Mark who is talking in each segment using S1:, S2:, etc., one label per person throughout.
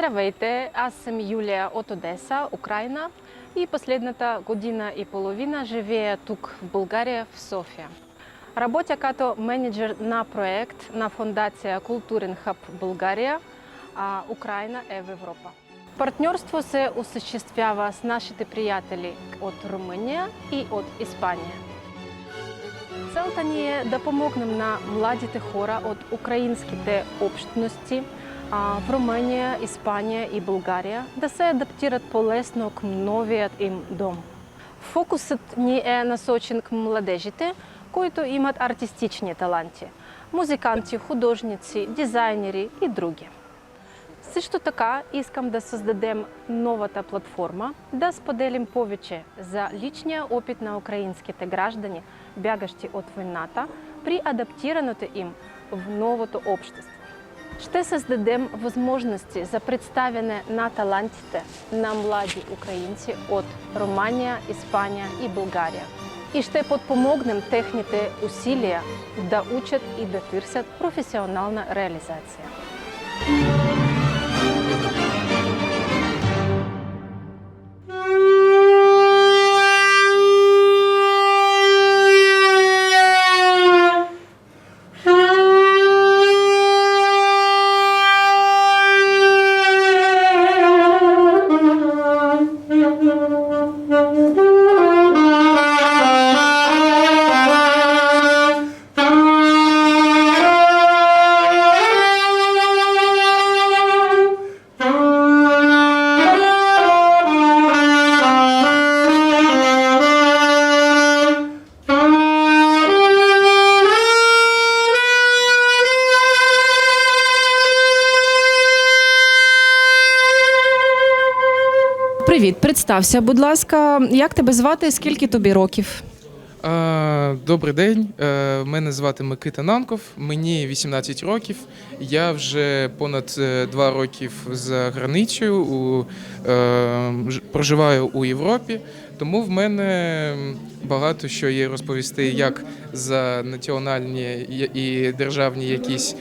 S1: Здравейте, аз съм Юлия от Одеса, Украина и последната година и половина живея тук в България, в София. Работя като менеджер на проект на фондация Културен хъб България, Украина е в Европа. Партньорство се осъществява с нашите приятели от Румъния и от Испания. Целта ни е да помогнем на младите хора от украинските общности в Румъния, Испания и България да се адаптират по-лесно към новият им дом. Фокусът ни е насочен към младежите, които имат артистични таланти – музиканти, художници, дизайнери и други. Също така искам да създадем новата платформа, да споделим повече за личния опит на украинските граждани, бягащи от войната, при адаптирането им в новото общество. Ще създадем възможности за представяне на талантите на млади украинци от Румъния, Испания и България. И ще подпомогнем техните усилия да учат и да търсят професионална реализация.
S2: Привіт, представся, будь ласка, як тебе звати і скільки тобі років?
S3: Добрий день, мене звати Микита Нанков, мені 18 років. Я вже понад 2 роки за границею, проживаю у Європі, тому в мене багато що є розповісти як за національні і державні якісь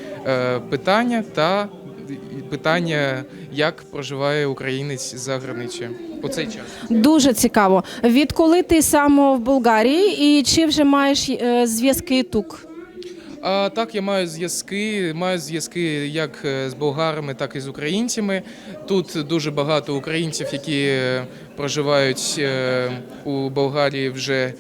S3: питання та питання, як проживає українець за границею у цей час.
S2: Дуже цікаво. Відколи ти сам в Болгарії і чи вже маєш зв'язки тут?
S3: Так, я маю зв'язки як з болгарами, так і з українцями. Тут дуже багато українців, які проживають у Болгарії вже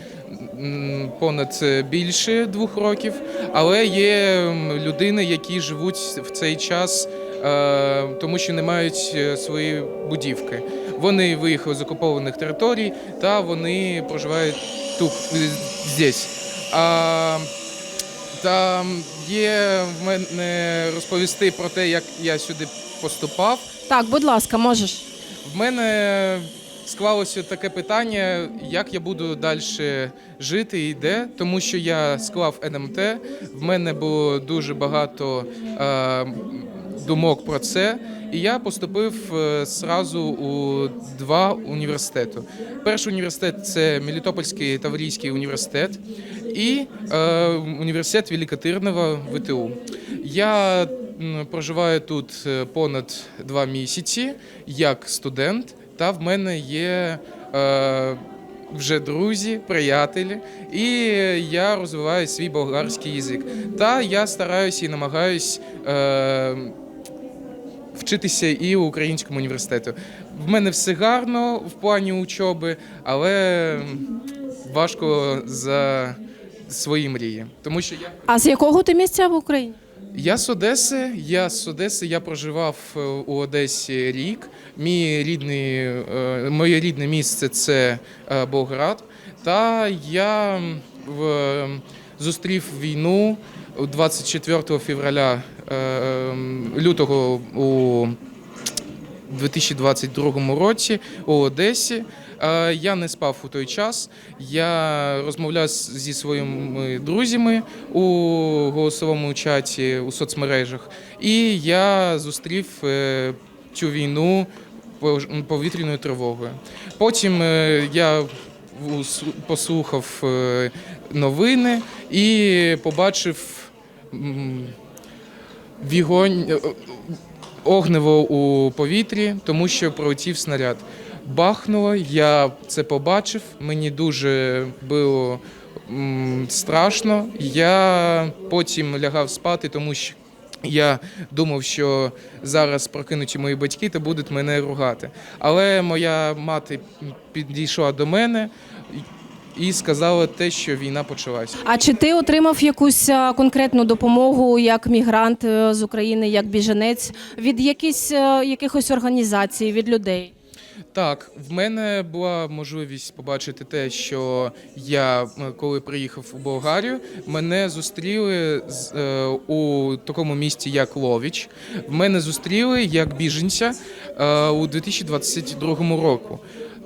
S3: понад більше 2 років, але є людини, які живуть в цей час, тому що не мають свої будівки. Вони виїхали з окупованих територій та вони проживають тут, здесь. Та є в мене розповісти про те, як я сюди поступав.
S2: Так, будь ласка, можеш.
S3: В мене склалося таке питання, як я буду далі жити і де, тому що я склав НМТ, в мене було дуже багато думок про це, і я поступив зразу у 2 університети. Перший університет – це Мелітопольський Таврійський університет і університет Великотирного ВТУ. Я проживаю тут понад 2 місяці як студент, та в мене є вже друзі, приятелі, і я розвиваю свій болгарський язик. Та я стараюся і намагаюсь вчитися і у українському університеті. В мене все гарно в плані учоби, але важко за свої мрії. Тому що
S2: А з якого ти місця в Україні?
S3: Я з Одеси, я проживав у Одесі рік. Моє рідне місце – це Болград. Та я зустрів війну 24 февраля лютого у 2022 році у Одесі. Я не спав у той час, я розмовляв зі своїми друзями у голосовому чаті, у соцмережах, і я зустрів цю війну повітряною тривогою. Потім я послухав новини і побачив огниво у повітрі, тому що пролетів снаряд. Бахнуло, я це побачив, мені дуже було страшно. Я потім лягав спати, тому що я думав, що зараз прокинуті мої батьки та будуть мене ругати. Але моя мати підійшла до мене і сказала те, що війна почалась.
S2: А чи ти отримав якусь конкретну допомогу як мігрант з України, як біженець від якихось організацій, від людей?
S3: Так, в мене була можливість побачити те, що я, коли приїхав у Болгарію, мене зустріли у такому місті, як Ловіч. Мене зустріли як біженця у 2022 року.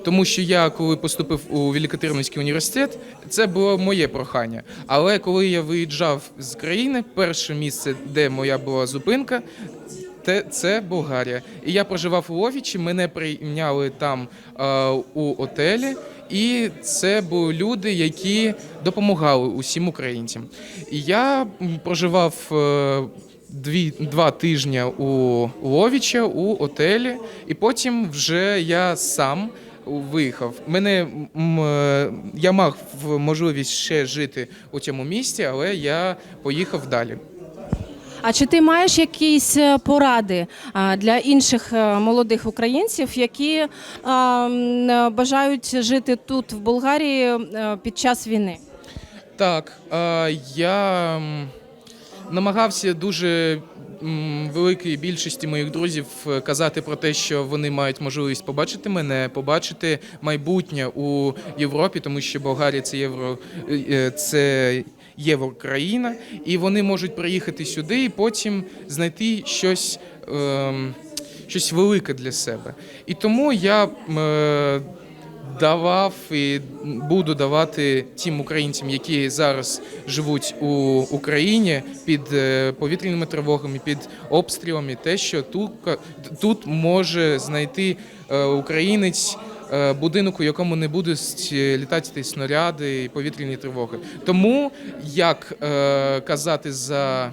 S3: Тому що я, коли поступив у Великотернівський університет, це було моє прохання. Але коли я виїжджав з країни, перше місце, де моя була зупинка, це Болгарія. І я проживав у Ловічі, мене прийняли там у готелі, і це були люди, які допомагали усім українцям. І я проживав 2 тижні у Ловіча, у готелі, і потім вже я сам виїхав. Я мав можливість ще жити у цьому місті, але я поїхав далі.
S2: А чи ти маєш якісь поради для інших молодих українців, які бажають жити тут, в Болгарії, під час війни?
S3: Так, я намагався дуже великій більшості моїх друзів казати про те, що вони мають можливість побачити мене, побачити майбутнє у Європі, тому що Болгарія це єврокраїна, і вони можуть приїхати сюди і потім знайти щось велике для себе. І тому я давав і буду давати тим українцям, які зараз живуть у Україні під повітряними тривогами, під обстрілами, те, що тут може знайти українець будинок, у якому не будуть літати снаряди і повітряні тривоги. Тому як казати за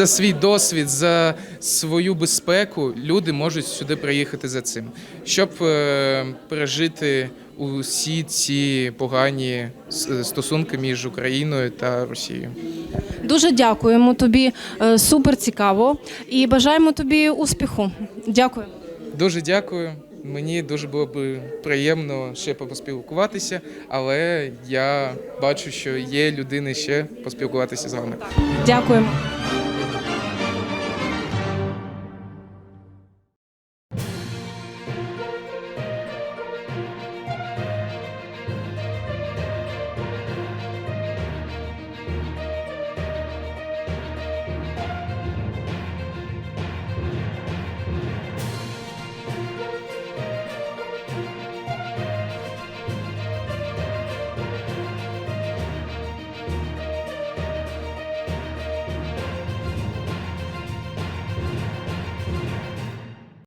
S3: свій досвід, за свою безпеку, люди можуть сюди приїхати за цим, щоб пережити усі ці погані стосунки між Україною та Росією.
S2: Дуже дякуємо тобі, супер цікаво, і бажаємо тобі успіху. Дякую.
S3: Дуже дякую. Мені дуже було б приємно ще поспілкуватися, але я бачу, що є людини ще поспілкуватися з вами.
S2: Дякуємо.